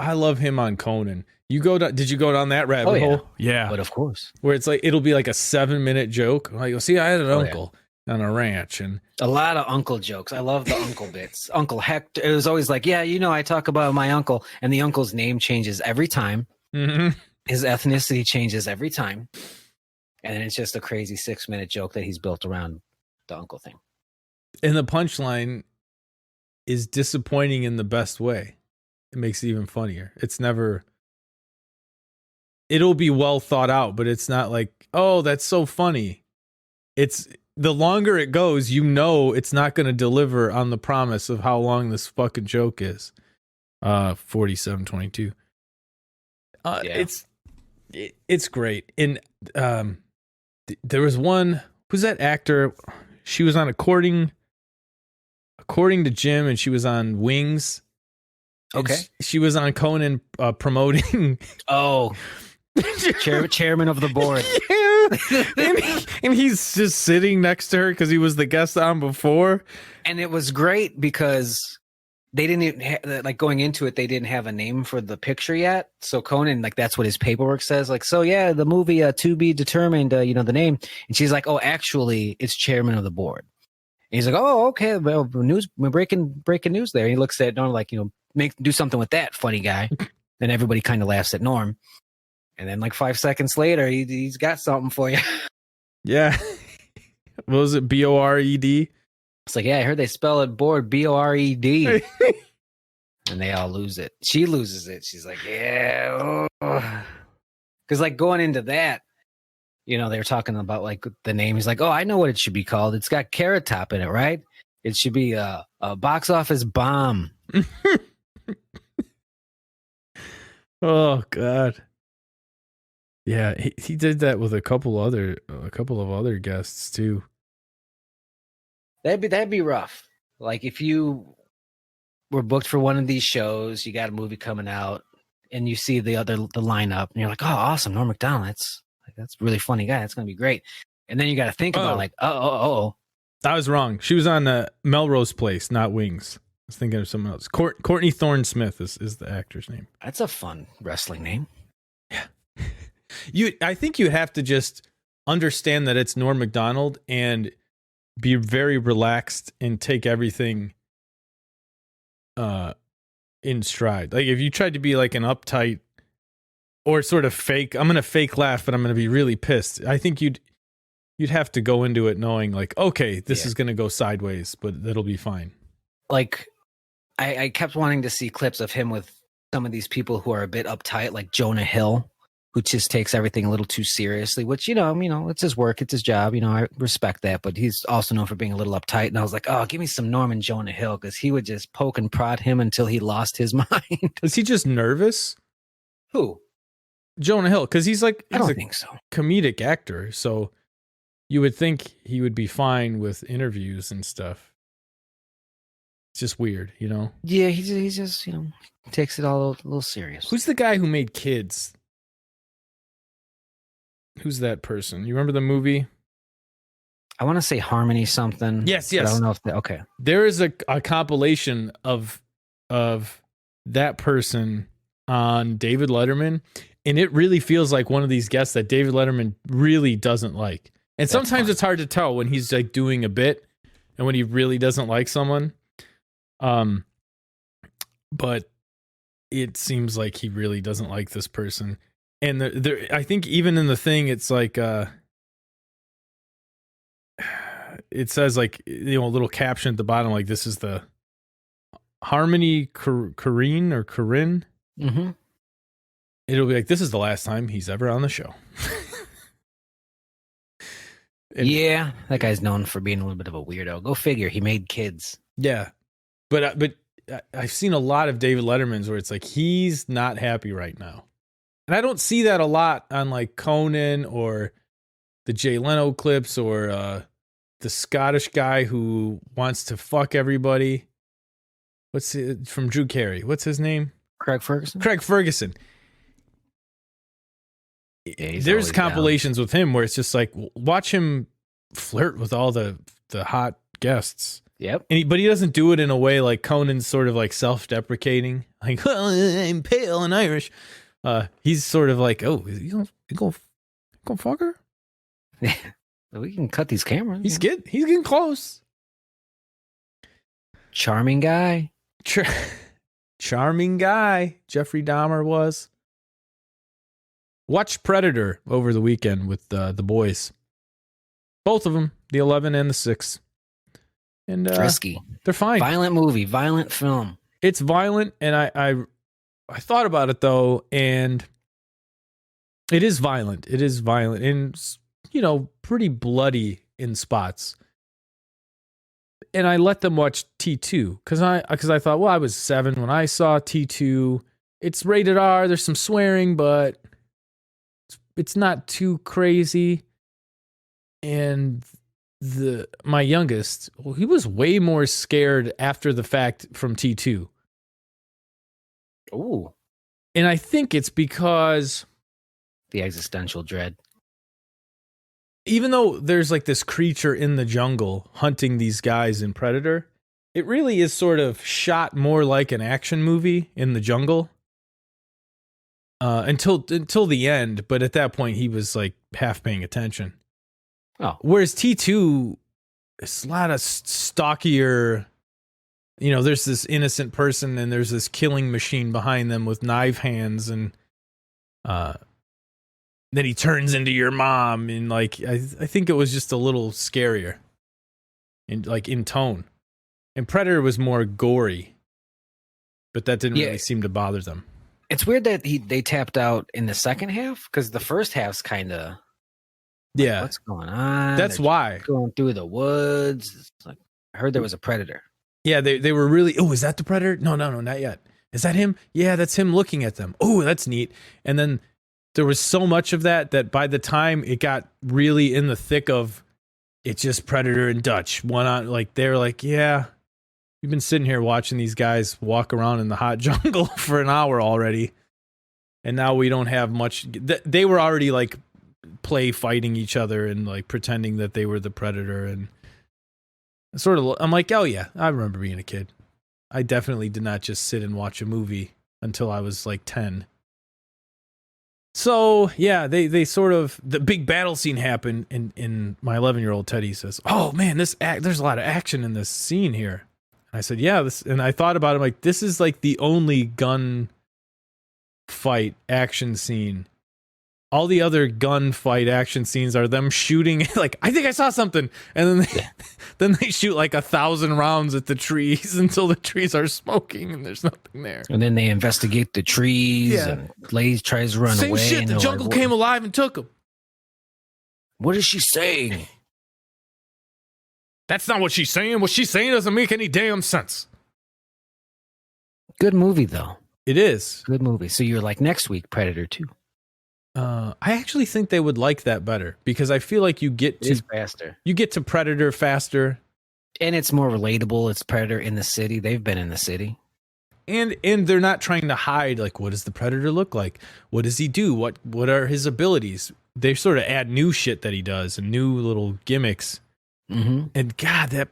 I love him on Conan. Did you go down that rabbit hole? Yeah. But of course. Where it's like, it'll be like a 7-minute joke. Like, see, I had an uncle on a ranch and a lot of uncle jokes. I love the uncle bits. Uncle Hector. It was always like, yeah, I talk about my uncle, and the uncle's name changes every time. Mm-hmm. His ethnicity changes every time. And then it's just a crazy 6-minute joke that he's built around the uncle thing. And the punchline is disappointing in the best way. It makes it even funnier. It'll be well thought out, but it's not like, oh, that's so funny. It's the longer it goes, it's not going to deliver on the promise of how long this fucking joke is. 47:22. It's great. And there was one, who's that actor? She was on according to Jim, and she was on Wings. Okay. She was on Conan promoting. Oh, chairman of the board. Yeah. and he's just sitting next to her because he was the guest on before. And it was great because they didn't even going into it, they didn't have a name for the picture yet. So Conan, that's what his paperwork says. Like, so yeah, the movie to be determined, the name. And she's like, oh, actually, it's chairman of the board. And he's like, oh, okay, well, we're breaking news there. And he looks at Norm like, do something with that, funny guy. Then everybody kind of laughs at Norm. And then 5 seconds later, he's got something for you. Yeah. What was it? BORED? It's like, yeah, I heard they spell it board BORED. And they all lose it. She loses it. She's like, yeah. Because going into that, they were talking about the name. He's like, oh, I know what it should be called. It's got Carrot Top in it, right? It should be a box office bomb. Oh God. Yeah, he did that with a couple of other guests too. That'd be rough. If you were booked for one of these shows, you got a movie coming out, and you see the lineup, and you're like, oh, awesome, Norm Macdonald. That's a really funny guy. That's gonna be great. And then you got to think about I was wrong. She was on Melrose Place, not Wings. I was thinking of someone else. Courtney Thorne Smith is the actor's name. That's a fun wrestling name. Yeah. I think you have to just understand that it's Norm Macdonald and be very relaxed and take everything in stride. Like if you tried to be like an uptight or sort of fake, I'm going to fake laugh, but I'm going to be really pissed. I think you'd have to go into it knowing okay, this is going to go sideways, but that'll be fine. I kept wanting to see clips of him with some of these people who are a bit uptight, like Jonah Hill, who just takes everything a little too seriously, which, it's his work, it's his job. I respect that, but he's also known for being a little uptight. And I was like, oh, give me some Norman Jonah Hill, because he would just poke and prod him until he lost his mind. Is he just nervous? Who? Jonah Hill, because he's I don't think so. Comedic actor, so you would think he would be fine with interviews and stuff. It's just weird, Yeah, he's just, takes it all a little serious. Who's the guy who made Kids? Who's that person? You remember the movie? I want to say Harmony something. Yes. I don't know if okay. There is a compilation of that person on David Letterman, and it really feels like one of these guests that David Letterman really doesn't like. And sometimes it's hard to tell when he's like doing a bit and when he really doesn't like someone. But it seems like he really doesn't like this person. And I think even in the thing, it's like it says like, you know, a little caption at the bottom, like this is the Harmony Corinne or Corinne. Mm-hmm. It'll be like, this is the last time he's ever on the show. Yeah, that guy's known for being a little bit of a weirdo. Go figure. He made kids. Yeah, but I've seen a lot of David Letterman's where it's like he's not happy right now, and I don't see that a lot on like Conan or the Jay Leno clips or the Scottish guy who wants to fuck everybody. What's it from Drew Carey? What's his name? Craig Ferguson. Craig Ferguson. Yeah, there's compilations with him where it's just like, watch him flirt with all the hot guests. Yep. But he doesn't do it in a way like Conan's sort of like self-deprecating. Like, well, I'm pale and Irish. He's sort of like, oh, you gonna fuck her? We can cut these cameras. He's getting close. Charming guy. Charming guy. Jeffrey Dahmer was. Watched Predator over the weekend with the boys. Both of them, the 11 and the 6. And Frisky. They're fine. Violent movie, violent film. It's violent, and I thought about it though, and it is violent. It is violent, and you know, pretty bloody in spots. And I let them watch T2 because I thought, well, I was 7 when I saw T2. It's rated R. There's some swearing, but it's not too crazy. And my youngest, well, he was way more scared after the fact from T2. Ooh. And I think it's because the existential dread. Even though there's like this creature in the jungle hunting these guys in Predator, it really is sort of shot more like an action movie in the jungle. Until the end, but at that point he was like half paying attention. Oh, whereas T2, it's a lot of stockier. You know, there's this innocent person and there's this killing machine behind them with knife hands, and then he turns into your mom, and like I think it was just a little scarier, in tone. And Predator was more gory, but that didn't really seem to bother them. It's weird that they tapped out in the second half because the first half's kind of what's going on? That's why going through the woods. It's like, I heard there was a predator. Yeah, they were really. Oh, is that the predator? No, not yet. Is that him? Yeah, that's him looking at them. Oh, that's neat. And then there was so much of that by the time it got really in the thick of, it's just Predator and Dutch one on. Like they're like, yeah. We've been sitting here watching these guys walk around in the hot jungle for an hour already. And now we don't have much. They were already like play fighting each other and like pretending that they were the Predator. And sort of, I'm like, oh yeah, I remember being a kid. I definitely did not just sit and watch a movie until I was like 10. So yeah, they sort of, the big battle scene happened and my 11-year-old Teddy says, oh man, there's a lot of action in this scene here. I said, yeah, and I thought about it, like, this is like the only gun fight action scene. All the other gunfight action scenes are them shooting, like, I think I saw something. And then they shoot like 1,000 rounds at the trees until the trees are smoking and there's nothing there. And then they investigate the trees and Blaze tries to run away. Same shit, the jungle came alive and took him. What is she saying? That's not what she's saying. What she's saying doesn't make any damn sense. Good movie, though. It is. Good movie. So you're like, next week, Predator 2. I actually think they would like that better because I feel like you get to faster. You get to Predator faster. And it's more relatable. It's Predator in the city. They've been in the city. And they're not trying to hide, like, what does the Predator look like? What does he do? What are his abilities? They sort of add new shit that he does and new little gimmicks. Mm-hmm. And God,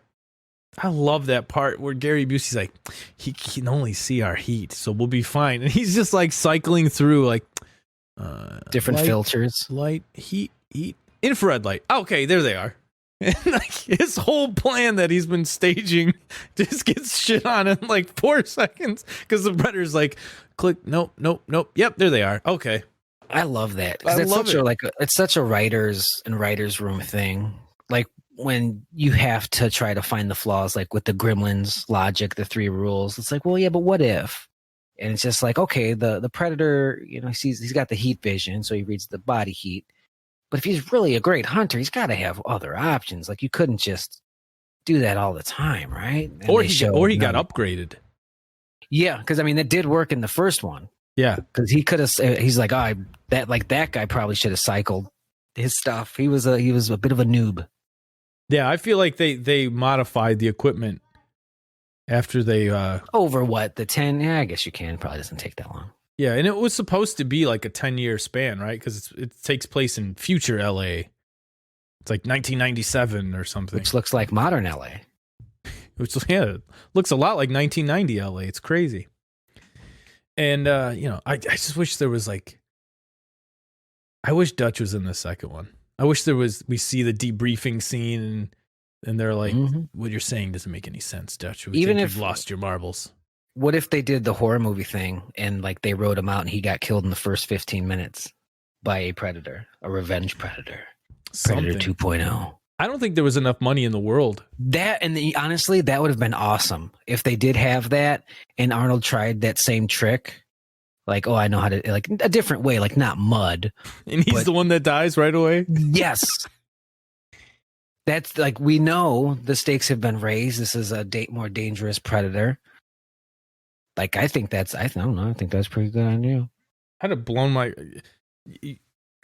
I love that part where Gary Busey's like, he can only see our heat, so we'll be fine. And he's just like cycling through like different light, filters, light, heat, infrared light. Okay, there they are. And like his whole plan that he's been staging just gets shit on in like 4 seconds because the Predator's like, click, nope. Yep, there they are. Okay. I love that because it's such a writers room thing. Like when you have to try to find the flaws, like with the Gremlins logic, the 3 rules. It's like, well, yeah, but what if? And it's just like, okay, the Predator, he's got the heat vision, so he reads the body heat. But if he's really a great hunter, he's got to have other options. Like you couldn't just do that all the time, right? And or he got upgraded. Yeah, because I mean, it did work in the first one. Yeah, because he could have. He's like, that guy probably should have cycled his stuff. He was a bit of a noob. Yeah, I feel like they modified the equipment after they over what the 10. Yeah, I guess you can. Probably doesn't take that long. Yeah, and it was supposed to be like a 10-year span, right? Because it takes place in future LA. It's like 1997 or something, which looks like modern LA. Which looks a lot like 1990 LA. It's crazy. And I just wish there was like, I wish Dutch was in the second one. I wish we see the debriefing scene and they're like, what you're saying doesn't make any sense, Dutch. Even if you've lost your marbles. What if they did the horror movie thing and like they wrote him out and he got killed in the first 15 minutes by a predator, a revenge predator, Predator 2.0? I don't think there was enough money in the world. Honestly, that would have been awesome if they did have that and Arnold tried that same trick. Like, oh, I know how to, like a different way, like not mud. And he's the one that dies right away? Yes. That's like, we know the stakes have been raised. This is a more dangerous predator. Like, I think that's a pretty good idea. I'd have blown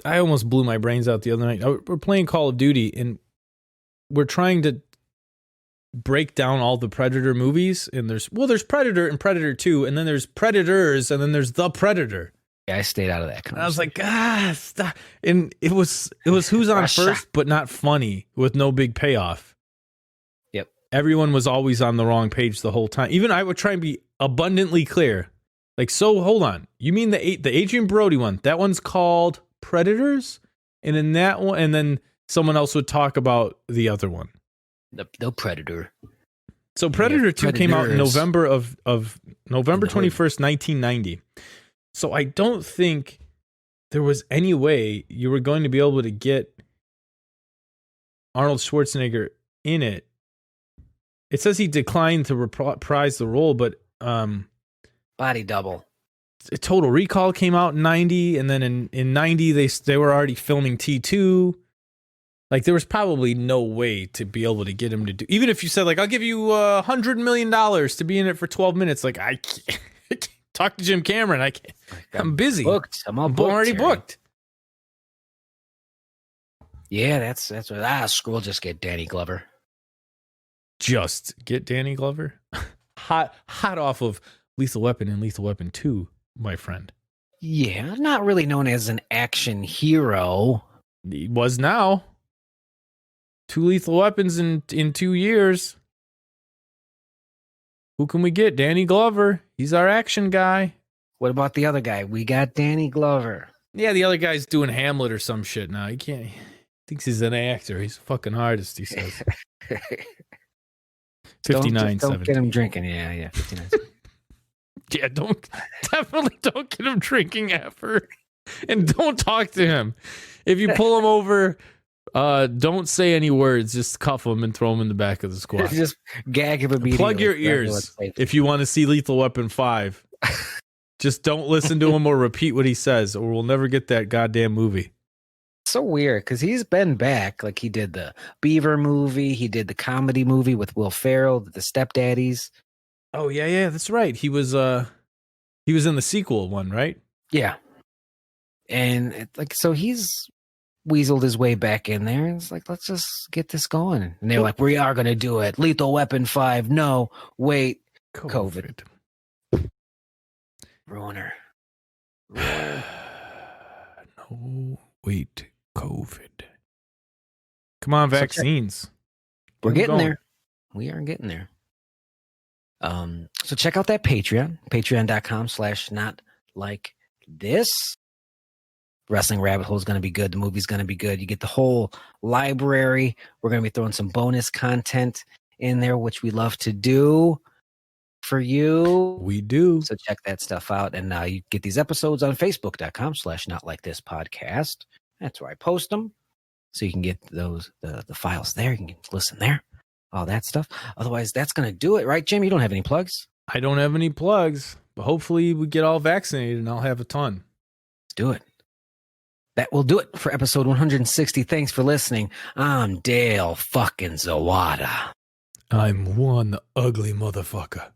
I almost blew my brains out the other night. We're playing Call of Duty and we're trying to break down all the Predator movies. And there's Predator and Predator 2, and then there's Predators, and then there's The Predator. Yeah, I stayed out of that conversation. I was like, stop. And it was who's on first, but not funny, with no big payoff. Yep. Everyone was always on the wrong page the whole time. Even I would try and be abundantly clear. Like, so hold on. You mean the Adrian Brody one? That one's called Predators? And in that one, and then someone else would talk about the other one. The Predator. So Predator 2 came out in November 21st, 1990. So I don't think there was any way you were going to be able to get Arnold Schwarzenegger in it. It says he declined to reprise the role, but body double. Total Recall came out in 90, and then in 90 they were already filming T2. Like, there was probably no way to be able to get him to do, even if you said, like, I'll give you $100 million to be in it for 12 minutes. Like, I can't talk to Jim Cameron. I can't. I'm busy. Booked. I'm already booked. Yeah, that's what. Screw. Just get Danny Glover. Just get Danny Glover. hot off of Lethal Weapon and Lethal Weapon 2, my friend. Yeah, not really known as an action hero. He was now. 2 Lethal Weapons in 2 years. Who can we get? Danny Glover. He's our action guy. What about the other guy? We got Danny Glover. Yeah, the other guy's doing Hamlet or some shit now. He can't. He thinks he's an actor. He's a fucking artist, he says. 59. Don't get him drinking. Yeah. 59. Yeah, definitely don't get him drinking ever. And don't talk to him. If you pull him over, don't say any words. Just cuff him and throw him in the back of the squad. Just gag him immediately. Plug your ears if you want to see Lethal Weapon 5. Just don't listen to him or repeat what he says, or we'll never get that goddamn movie. So weird, because he's been back. Like, he did the Beaver movie. He did the comedy movie with Will Ferrell, the Stepdaddies. Oh, yeah, that's right. He was in the sequel one, right? Yeah. And so he's weaseled his way back in there. And it's like, let's just get this going. And they're like, we are going to do it. Lethal Weapon 5. No, wait. COVID. Ruiner. No, wait. COVID. Come on, vaccines. We're getting there. We are getting there. So check out that Patreon, patreon.com/not like this. Wrestling Rabbit Hole is going to be good. The movie's going to be good. You get the whole library. We're going to be throwing some bonus content in there, which we love to do for you. We do. So check that stuff out. And you get these episodes on facebook.com/not like this podcast. That's where I post them. So you can get those, the files there. You can listen there. All that stuff. Otherwise, that's going to do it, right, Jim? You don't have any plugs? I don't have any plugs, but hopefully we get all vaccinated and I'll have a ton. Let's do it. That will do it for episode 160. Thanks for listening. I'm Dale fucking Zawada. I'm one ugly motherfucker.